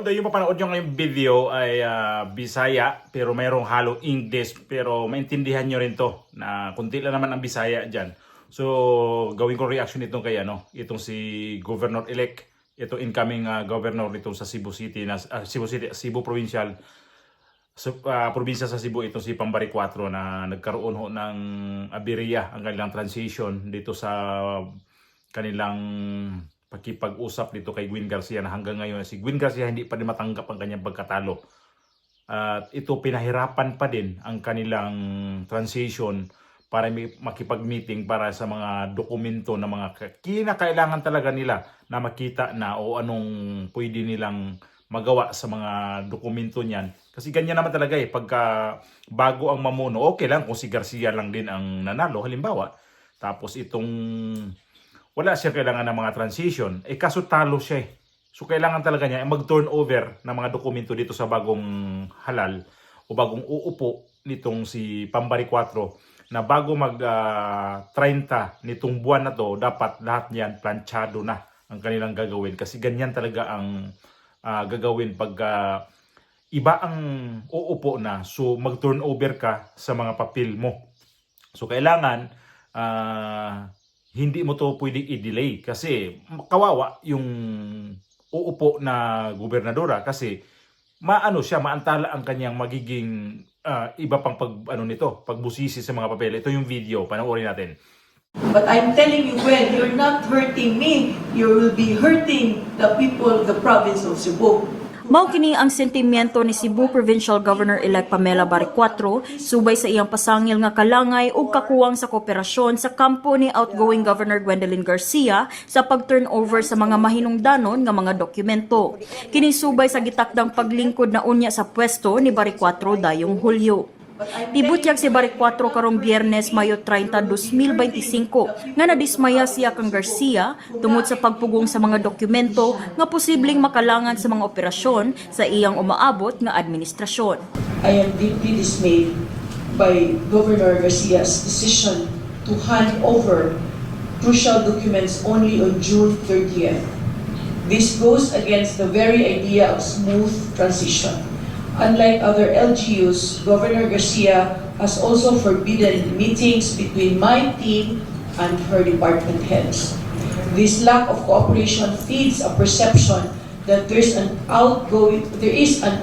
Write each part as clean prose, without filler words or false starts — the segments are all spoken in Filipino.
Although yung mapanood nyo ngayong video ay Bisaya pero mayroong halong English, pero maintindihan nyo rin to na kunti lang naman ang Bisaya dyan. So gawin ko reaction itong kay itong si Governor-elect, ito incoming governor nitong sa Cebu City, Cebu Provincial, probinsya sa Cebu, itong si Pambari 4 na nagkaroon ho ng aberya ang kanilang transition dito sa kanilang pakipag-usap dito kay Gwin Garcia, na hanggang ngayon si Gwin Garcia hindi pa rin matanggap ang kanyang pagkatalo. At ito pinahirapan pa din ang kanilang transition para makipag-meeting para sa mga dokumento na mga kinakailangan talaga nila na makita na o anong pwede nilang magawa sa mga dokumento niyan. Kasi ganyan naman talaga pagka bago ang mamuno, okay lang kung si Garcia lang din ang nanalo halimbawa. Tapos itong wala siya kailangan ng mga transition, kaso talo siya So kailangan talaga niya mag-turn over ng mga dokumento dito sa bagong halal o bagong uupo nitong si Pambari 4, na bago mag 30 nitong buwan na to, dapat lahat niyan planchado na ang kanilang gagawin. Kasi ganyan talaga ang gagawin pag iba ang uupo na. So mag-turn over ka sa mga papel mo. So kailangan hindi mo to pwedeng i-delay kasi kawawa yung uupo na gobernadora, kasi maantala ang kanyang magiging iba pang pagbusisi sa mga papel. Ito yung video, panoorin natin. But I'm telling you, Gwen, you're not hurting me. You will be hurting the people of the province of Cebu. Mao kini ang sentimiento ni Cebu Provincial Governor-elect Pamela Bari 4 subay sa iyang pasangil nga kalangay ug kakuwang sa kooperasyon sa kampo ni outgoing Governor Gwendolyn Garcia sa pag-turnover sa mga mahinungdanon nga mga dokumento. Kini subay sa gitakdang paglingkod na unya sa pwesto ni Bari 4 dayong Hulyo. Tibutyag si Bari 4 karong Biyernes, Mayo 30, 2025 nga nadismaya siya kang Garcia tungod sa pagpugong sa mga dokumento nga posibleng makalangan sa mga operasyon sa iyang umaabot nga administrasyon. I am deeply dismayed by Governor Garcia's decision to hand over crucial documents only on June 30th. This goes against the very idea of smooth transition. Unlike other LGUs, Governor Garcia has also forbidden meetings between my team and her department heads. This lack of cooperation feeds a perception that there is an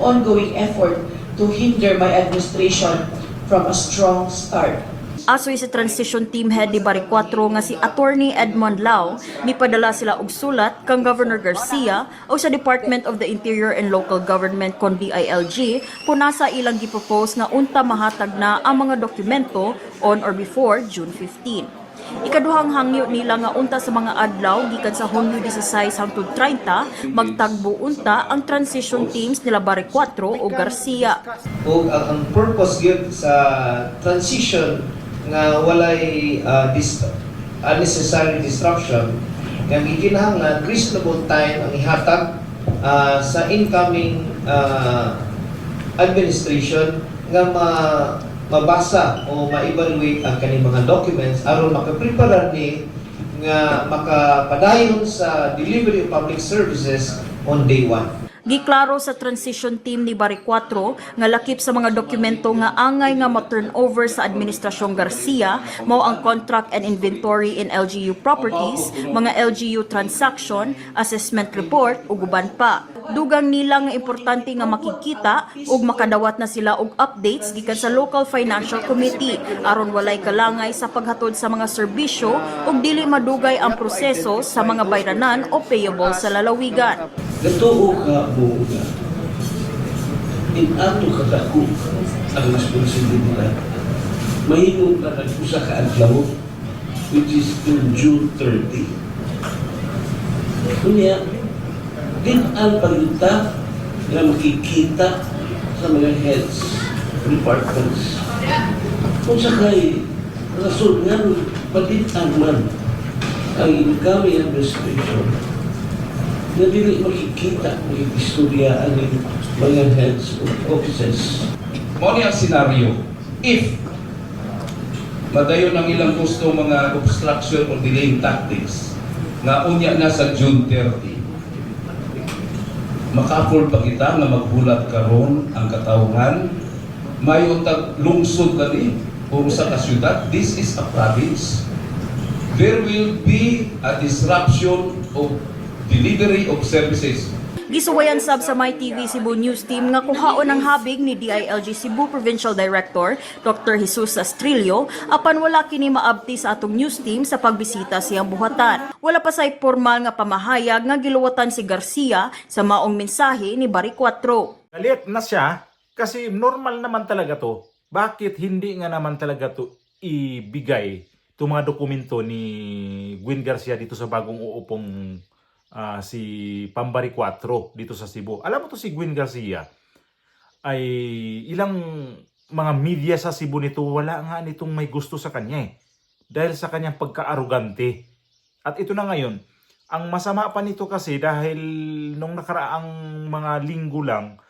ongoing effort to hinder my administration from a strong start. Asoy sa transition team head ni Bari 4 nga si Attorney Edmond Lau, nipadala sila og sulat kang Governor Garcia o sa Department of the Interior and Local Government kon DILG kung nasa ilang gipropose nga unta mahatag na ang mga dokumento on or before June 15. Ikaduhang hangyo nila nga unta sa mga adlaw gikan sa Hunyo 16 hangtod 30 magtagbo unta ang transition teams nila Bari 4 o Garcia. O ang purpose gyud sa transition nga walay unnecessary disruption, nga gikinahanglan reasonable time ang ihatag sa incoming administration nga mabasa o ma-evaluate ang kaning mga documents aron makaprepare ni nga makapadayon sa delivery of public services on day 1. Giklaro sa transition team ni Bari 4 nga lakip sa mga dokumento nga angay nga ma-turn over sa Administrasyong Garcia mao ang contract and inventory in LGU properties, mga LGU transaction, assessment report ug uban pa. Dugang nila nga importante nga makikita ug makadawat na sila og updates gikan sa Local Financial Committee aron walay kalangay sa paghatod sa mga serbisyo ug dili madugay ang proseso sa mga bayranan o payable sa lalawigan. Gatuo ka buuga. Inato ka dako ang responsibilidad. Mahimong ka nag-usa ka adlaw, which is till June 30. Kunya, din ang palinta na makikita sa mga heads, departments. Kung sakay, rason nga, palitan man ang incoming administration na dili makikita ng istorya ang mga heads of offices. Mao ni ang senaryo if madayon ang ilang gusto mga obstruction or delaying tactics nga unya na sa June 30. Maka-afford pa kita nga magbulat karon ang katawhan. May untag lungsod gani o sa kasyudad. This is a province. There will be a disruption of delivery of services. Gisuwayan sab sa My TV Cebu News Team nga kuhaon ang habig ni DILG Cebu Provincial Director Dr. Jesus Astrillo apan wala kini maabti sa atong news team sa pagbisita siyang buhatan. Wala pa say formal nga pamahayag nga giluwatan si Garcia sa maong mensahe ni Bari 4. Galit na siya kasi normal naman talaga to. Bakit hindi nga naman talaga to ibigay itong mga dokumento ni Gwen Garcia dito sa bagong uupong si Pambari 4 dito sa Cebu. Alam mo to si Gwen Garcia ay ilang mga media sa Cebu nito wala nga nitong may gusto sa kanya dahil sa kanyang pagka-arugante. At ito na ngayon, ang masama pa nito kasi dahil nung nakaraang mga linggo lang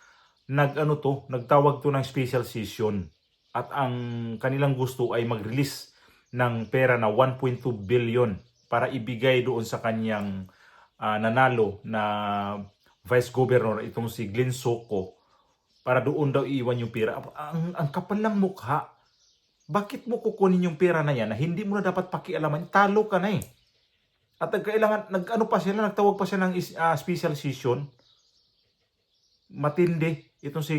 nagtawag to ng special session at ang kanilang gusto ay mag-release ng pera na 1.2 billion para ibigay doon sa kanyang nanalo na Vice Governor itong si Glenn Soko para doon daw iiwan yung pera. Ang kapal lang mukha. Bakit mo kukunin yung pera na yan na hindi mo na dapat pakialaman? Talo ka na At nagtawag pa siya ng special session. Matindi itong si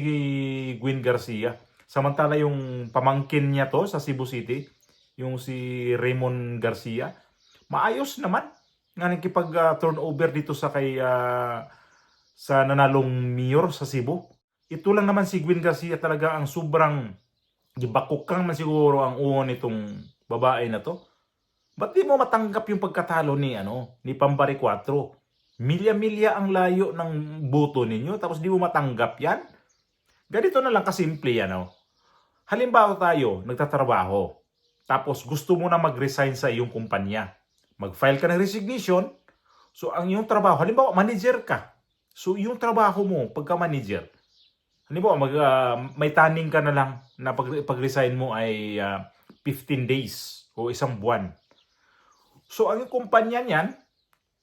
Gwen Garcia. Samantala yung pamangkin niya to sa Cebu City, yung si Raymond Garcia, maayos naman nga nakipag-turnover dito sa sa nanalong mayor sa Cebu. Ito lang naman si Gwen Garcia talaga ang sobrang gibakukang man siguro ang uon nitong babae na to. Ba't di mo matanggap yung pagkatalo ni Pambari 4? Milya-milya ang layo ng boto ninyo tapos di mo matanggap yan? Ganito na lang kasimple Halimbawa tayo, nagtatrabaho. Tapos gusto mo na mag-resign sa iyong kumpanya. Mag-file ka ng resignation. So, ang iyong trabaho, halimbawa, manager ka. So, yung trabaho mo, pagka-manager, halimbawa, may taning ka na lang na pag-resign mo ay 15 days o isang buwan. So, ang iyong kumpanya niyan,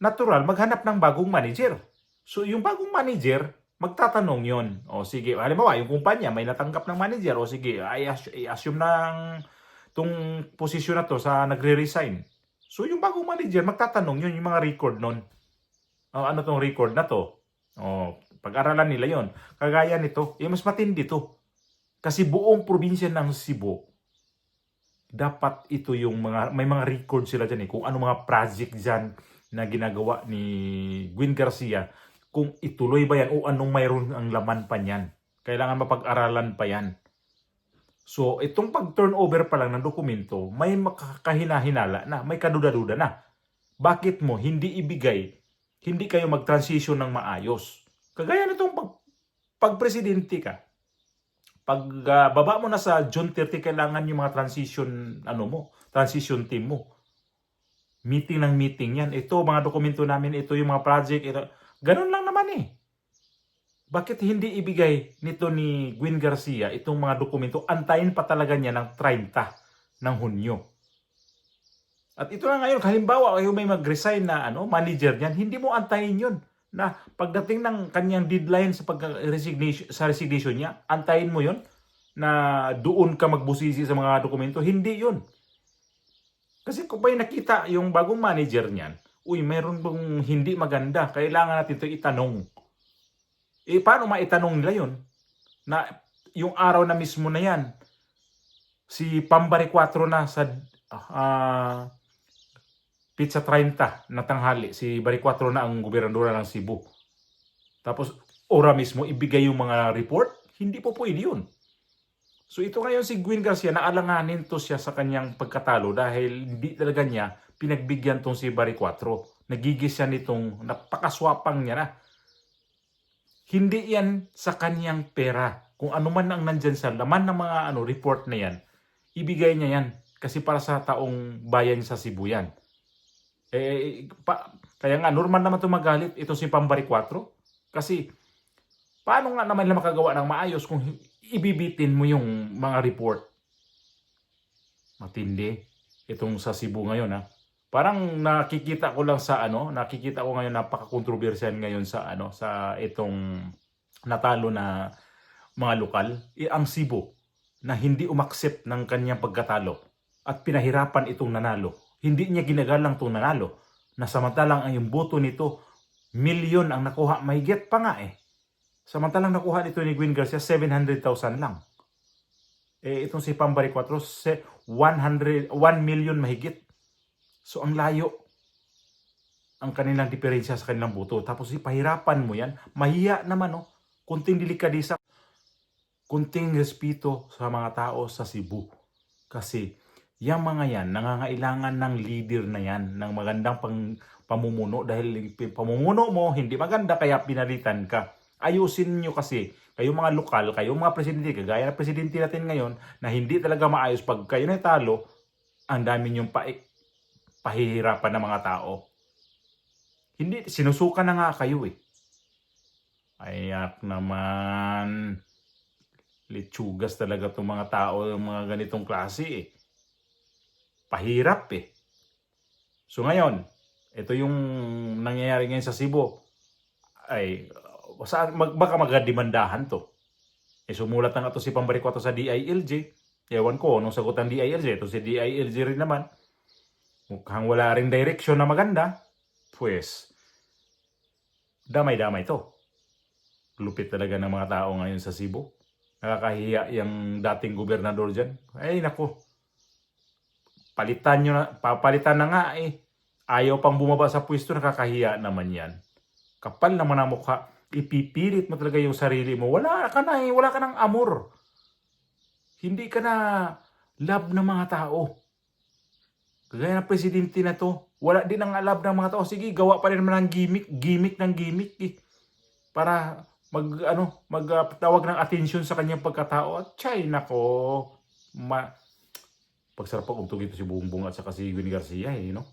natural, maghanap ng bagong manager. So, yung bagong manager, magtatanong yon. O sige, halimbawa, yung kumpanya may natanggap ng manager. O sige, i-assume ng itong posisyon na to sa nagre-resign. So, yung bagong manager, magtatanong yun, yung mga record nun. Ano tong record na to? Pag-aralan nila yon. Kagaya nito, mas matindi to. Kasi buong probinsya ng Cebu, dapat ito yung may mga record sila dyan kung ano mga project dyan na ginagawa ni Gwen Garcia. Kung ituloy ba yan o anong mayroon ang laman pa niyan. Kailangan mapag-aralan pa yan. So, itong pag-turnover pa lang ng dokumento, may makakahina-hinala na, may kaduda-duda na. Bakit mo hindi ibigay, hindi kayo mag-transition ng maayos? Kagaya nitong pag-presidente ka, pag baba mo na sa June 30, kailangan yung mga transition team mo. Meeting ng meeting yan. Ito, mga dokumento namin, ito yung mga project, ito. Ganun lang naman Bakit hindi ibigay nito ni Gwen Garcia itong mga dokumento? Antayin pa talaga niya ng 30 ng Hunyo. At ito na ngayon, halimbawa kayo may mag-resign na manager niyan, hindi mo antayin yun. Na pagdating ng kanyang deadline sa resignation niya, antayin mo yun na doon ka magbusisi sa mga dokumento. Hindi yun. Kasi kung may nakita yung bagong manager niyan, mayroon bang hindi maganda, kailangan natin ito itanong. Paano maitanong nila yun? Na yung araw na mismo na yan, si Pambari 4 na sa pizza 30 na tanghali, si Bari 4 na ang gobernadora ng Cebu. Tapos, ora mismo, ibigay yung mga report? Hindi po pwede yun. So ito ngayon si Gwen Garcia, naalanganin to siya sa kanyang pagkatalo dahil hindi talaga niya pinagbigyan tong si Bari 4. Nagigis siya nitong napakaswapang niya na. Hindi yan sa kanyang pera. Kung ano man ang nandyan sa laman ng mga report na yan, ibigay niya yan. Kasi para sa taong bayan sa Cebu yan. Kaya nga, normal naman ito magalit itong si Pambari 4. Kasi, paano nga naman nila makagawa ng maayos kung ibibitin mo yung mga report? Matindi. Itong sa Cebu ngayon Parang nakikita ko lang sa nakikita ko ngayon napaka-controversial ngayon sa itong natalo na mga lokal, ang Cebu na hindi umaksep ng kanyang pagkatalo at pinahirapan itong nanalo. Hindi niya ginagalang itong nanalo na samantalang ang yung boto nito, milyon ang nakuha, mahigit pa nga eh. Samantalang nakuha nito ni Gwen Garcia, 700,000 lang. Itong si Pambari 4, 1 million mahigit. So ang layo ang kanilang diferensya sa kanilang boto. Tapos ipahirapan mo yan, mahiya naman kunting delikadisa, kunting respeto sa mga tao sa Cebu. Kasi yung mga yan, nangangailangan ng leader na yan, ng magandang pamumuno. Dahil pamumuno mo, hindi maganda, kaya pinalitan ka. Ayusin nyo kasi, kayong mga lokal, kayong mga presidente, kagaya ng presidente natin ngayon, na hindi talaga maayos pag kayo na talo, ang dami nyong pahihirapan ng mga tao. Hindi, sinusuka na nga kayo eh. Ayak naman. Litsugas talaga itong mga tao, yung mga ganitong klase eh. Pahirap eh. So ngayon, ito yung nangyayari ngayon sa Cebu. Ay, baka magadimandahan to. Sumulat na nga to si Pambari 4 sa DILG. Ewan ko, nung sagutan DILG, ito si DILG rin naman. Mukhang wala ring direksyon na maganda, pues, damay-damay to. Lupit talaga ng mga tao ngayon sa Cebu. Nakakahiya yung dating gobernador dyan. Ay, naku. Papalitan na nga eh. Ayaw pang bumaba sa pwesto, nakakahiya naman yan. Kapal naman ang mukha. Ipipilit mo talaga yung sarili mo. Wala ka ng amor. Hindi ka na love ng mga tao. Kagaya ng presidente na to, wala din ang alab ng mga tao. Sige, gawa pa rin naman ng gimmick eh. Para magtawag ng atensyon sa kanyang pagkatao. At chay, nako. Pagsarap pag ito si Bongbong at saka si Gwen Garcia, no?